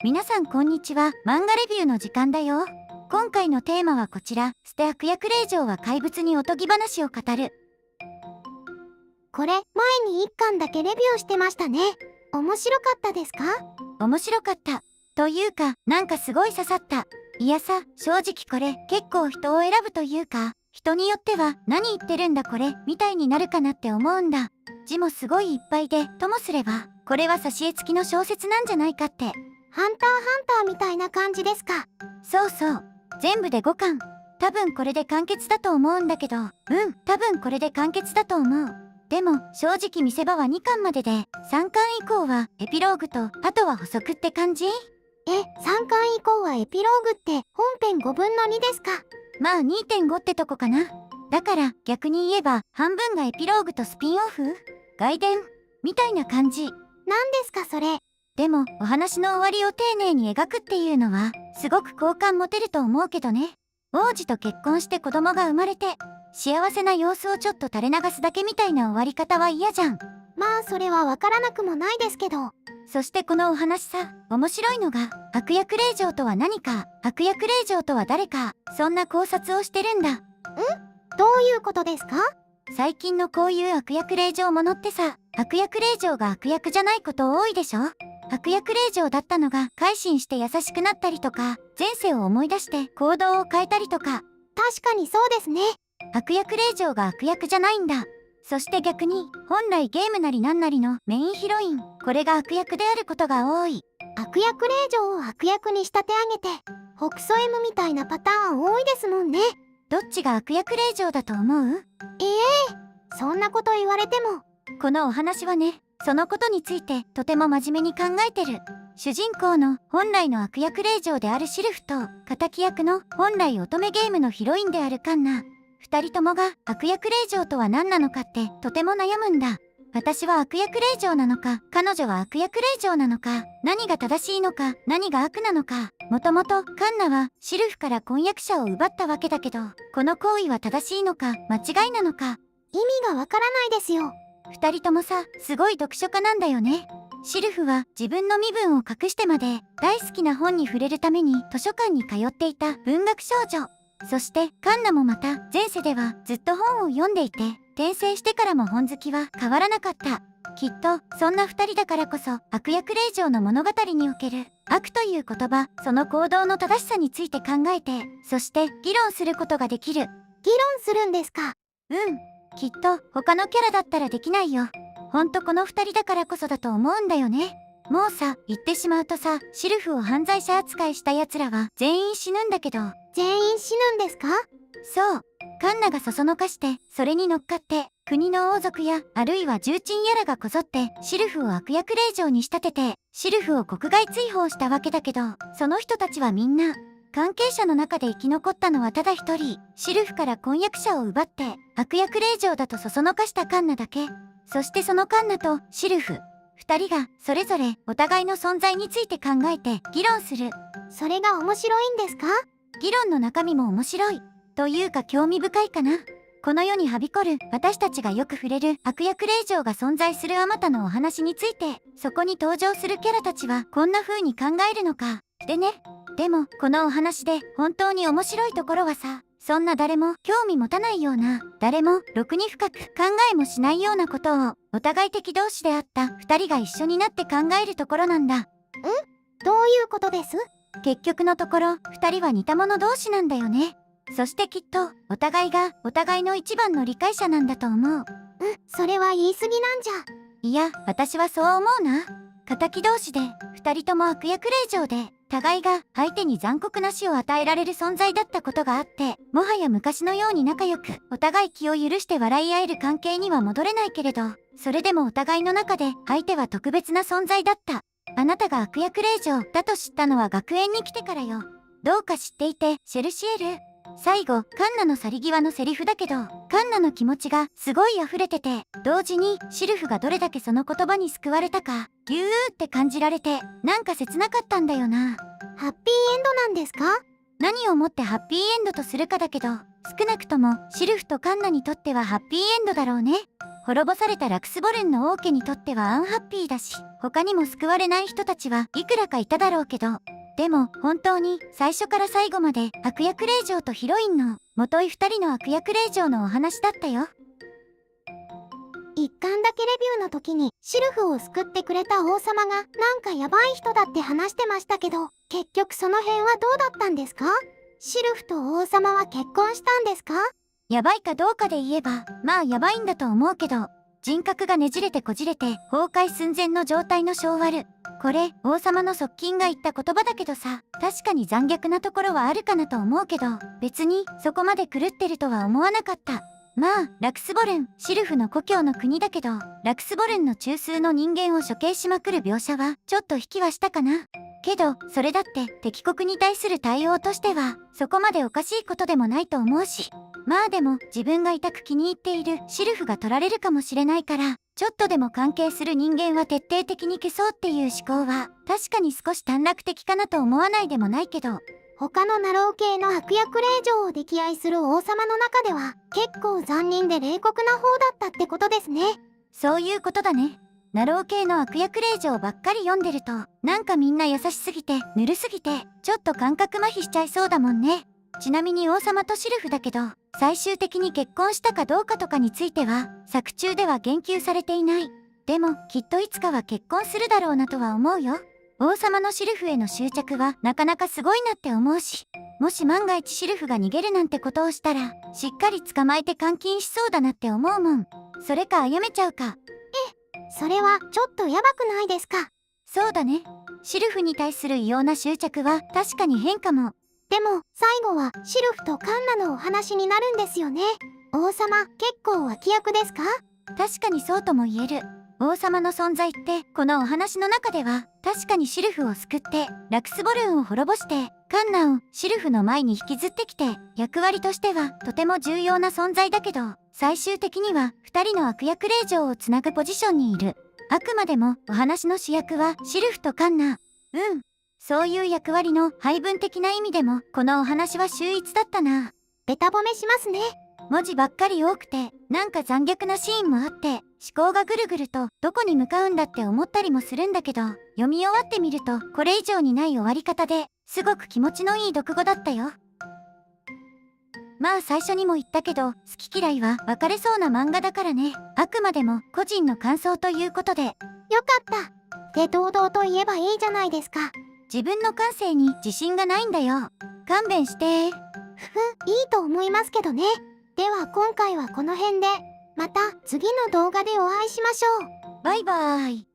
皆さんこんにちは。漫画レビューの時間だよ。今回のテーマはこちら。捨て悪役令嬢は怪物におとぎ話を語る。これ、前に1巻だけレビューしてましたね。面白かったですか？面白かった。というか、なんかすごい刺さった。いやさ、正直これ、結構人を選ぶというか、人によっては、何言ってるんだこれ、みたいになるかなって思うんだ。字もすごいいっぱいで、ともすれば、これは挿絵付きの小説なんじゃないかって。ハンターハンターみたいな感じですか？そうそう。全部で5巻。多分これで完結だと思うんだけど、多分これで完結だと思う。でも、正直見せ場は2巻までで、3巻以降はエピローグと、あとは補足って感じ？ 3巻以降はエピローグって本編5分の2ですか？まあ 2.5 ってとこかな。だから逆に言えば半分がエピローグとスピンオフ外伝みたいな感じ。何ですかそれ？でもお話の終わりを丁寧に描くっていうのはすごく好感持てると思うけどね。王子と結婚して子供が生まれて幸せな様子をちょっと垂れ流すだけみたいな終わり方は嫌じゃん。まあそれはわからなくもないですけど。そしてこのお話さ、面白いのが悪役令嬢とは何か、悪役令嬢とは誰か、そんな考察をしてるんだ。どういうことですか？最近のこういう悪役令嬢ものってさ、悪役令嬢が悪役じゃないこと多いでしょ？悪役令嬢だったのが改心して優しくなったりとか、前世を思い出して行動を変えたりとか。確かにそうですね。悪役令嬢が悪役じゃないんだ。そして逆に、本来ゲームなりなんなりのメインヒロイン、これが悪役であることが多い。悪役令嬢を悪役に仕立て上げて、北総 M みたいなパターン多いですもんね。どっちが悪役令嬢だと思う？そんなこと言われても。このお話はね、そのことについてとても真面目に考えてる。主人公の本来の悪役令嬢であるシルフと、敵役の本来乙女ゲームのヒロインであるカンナ。二人ともが悪役令嬢とは何なのかってとても悩むんだ。私は悪役令嬢なのか、彼女は悪役令嬢なのか、何が正しいのか、何が悪なのか。もともとカンナはシルフから婚約者を奪ったわけだけど、この行為は正しいのか、間違いなのか。意味がわからないですよ。二人ともさ、すごい読書家なんだよね。シルフは自分の身分を隠してまで大好きな本に触れるために図書館に通っていた文学少女。そしてカンナもまた前世ではずっと本を読んでいて、転生してからも本好きは変わらなかった。きっとそんな二人だからこそ悪役令嬢の物語における悪という言葉、その行動の正しさについて考えて、そして議論することができる。議論するんですか？きっと他のキャラだったらできないよ。ほんとこの二人だからこそだと思うんだよね。もうさ、言ってしまうとさ、シルフを犯罪者扱いした奴らは全員死ぬんだけど。全員死ぬんですか？そう。カンナがそそのかして、それに乗っかって、国の王族や、あるいは重鎮やらがこぞって、シルフを悪役令嬢に仕立てて、シルフを国外追放したわけだけど、その人たちはみんな、関係者の中で生き残ったのはただ一人、シルフから婚約者を奪って、悪役令嬢だとそそのかしたカンナだけ。そしてそのカンナとシルフ、二人がそれぞれお互いの存在について考えて議論する。それが面白いんですか？議論の中身も面白い。というか興味深いかな。この世にはびこる私たちがよく触れる悪役令嬢が存在するあまたのお話について、そこに登場するキャラたちはこんな風に考えるのか。でね。でも、このお話で本当に面白いところはさ、そんな誰も興味持たないような、誰もろくに深く考えもしないようなことを、お互い敵同士であった二人が一緒になって考えるところなんだ。どういうことです？結局のところ、二人は似た者同士なんだよね。そしてきっと、お互いがお互いの一番の理解者なんだと思う。それは言い過ぎなんじゃ。いや、私はそう思うな。敵同士で、二人とも悪役令嬢で、互いが相手に残酷な死を与えられる存在だったことがあって、もはや昔のように仲良く、お互い気を許して笑い合える関係には戻れないけれど、それでもお互いの中で相手は特別な存在だった。あなたが悪役令嬢だと知ったのは学園に来てからよ。どうか知っていて、シェルシエル。最後、カンナの去り際のセリフだけど、カンナの気持ちがすごい溢れてて、同時にシルフがどれだけその言葉に救われたか、ぎゅーって感じられて、なんか切なかったんだよな。ハッピーエンドなんですか？何をもってハッピーエンドとするかだけど、少なくともシルフとカンナにとってはハッピーエンドだろうね。滅ぼされたラクスボルンの王家にとってはアンハッピーだし、他にも救われない人たちはいくらかいただろうけど、でも本当に最初から最後まで悪役令嬢とヒロインの元い二人の悪役令嬢のお話だったよ。一巻だけレビューの時にシルフを救ってくれた王様がなんかヤバい人だって話してましたけど、結局その辺はどうだったんですか？シルフと王様は結婚したんですか？やばいかどうかで言えば、まあやばいんだと思うけど、人格がねじれてこじれて崩壊寸前の状態の性悪。これ、王様の側近が言った言葉だけどさ、確かに残虐なところはあるかなと思うけど、別にそこまで狂ってるとは思わなかった。まあ、ラクスボルン、シルフの故郷の国だけど、ラクスボルンの中枢の人間を処刑しまくる描写は、ちょっと引きはしたかな。けど、それだって敵国に対する対応としては、そこまでおかしいことでもないと思うし。まあでも、自分が痛く気に入っているシルフが取られるかもしれないから、ちょっとでも関係する人間は徹底的に消そうっていう思考は、確かに少し短絡的かなと思わないでもないけど、他のナロー系の悪役令嬢を溺愛する王様の中では結構残忍で冷酷な方だったってことですね。そういうことだね。ナロー系の悪役令嬢ばっかり読んでると、なんかみんな優しすぎて、ぬるすぎて、ちょっと感覚麻痺しちゃいそうだもんね。ちなみに王様とシルフだけど、最終的に結婚したかどうかとかについては、作中では言及されていない。でも、きっといつかは結婚するだろうなとは思うよ。王様のシルフへの執着はなかなかすごいなって思うし、もし万が一シルフが逃げるなんてことをしたら、しっかり捕まえて監禁しそうだなって思うもん。それか殺めちゃうか。それはちょっとヤバくないですか？そうだね。シルフに対する異様な執着は確かに変かも。でも最後はシルフとカンナのお話になるんですよね。王様結構脇役ですか？確かにそうとも言える。王様の存在ってこのお話の中では確かにシルフを救ってラクスボルンを滅ぼしてカンナをシルフの前に引きずってきて、役割としてはとても重要な存在だけど、最終的には2人の悪役令嬢をつなぐポジションにいる。あくまでもお話の主役はシルフとカンナ。そういう役割の配分的な意味でもこのお話は秀逸だったな。ベタ褒めしますね。文字ばっかり多くて、なんか残虐なシーンもあって、思考がぐるぐるとどこに向かうんだって思ったりもするんだけど、読み終わってみるとこれ以上にない終わり方で、すごく気持ちのいい読後だったよ。まあ最初にも言ったけど、好き嫌いは分かれそうな漫画だからね。あくまでも個人の感想ということで。よかった。で堂々と言えばいいじゃないですか。自分の感性に自信がないんだよ。勘弁して。いいと思いますけどね。では今回はこの辺で、また次の動画でお会いしましょう。バイバーイ。